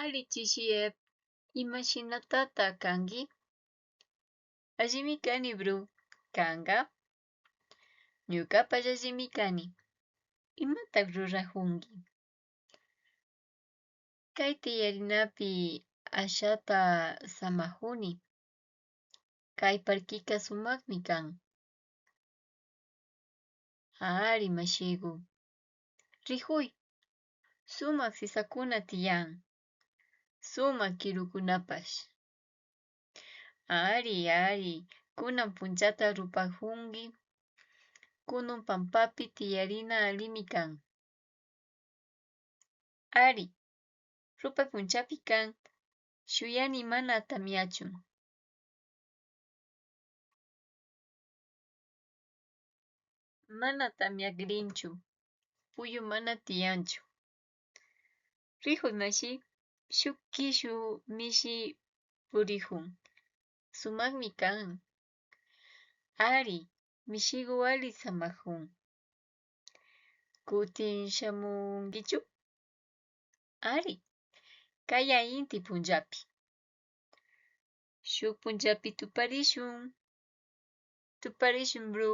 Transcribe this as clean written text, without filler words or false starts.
Ali chishiyep, imashinatata kanki? Allimi kani bru, kanka? Ñukapash allimi kani. Imataq rurahunki? Kay tiyarinapi ashata samahuni. Kay parkika sumakmi kan. Ari mashiku, rihuy, sumak sisakuna tiyan. Sumak kirukunapash. Ari, kunan punchata rupakjunki. Kunun pampapi tiyarina allimi kan. Ari, rupay punchapi kan. Shuyani mana tamyachun. Mana tamyakrinchu. Puyu mana tiyanchu. Rihuy mashi, shuk kishu mishi purihun. Sumakmi kan. Ari, mishiku alli samajun. Kutin shamunkichu? Ari, kaya inti punchapi. Shuk punchapi tuparishun. Tuparishun bru.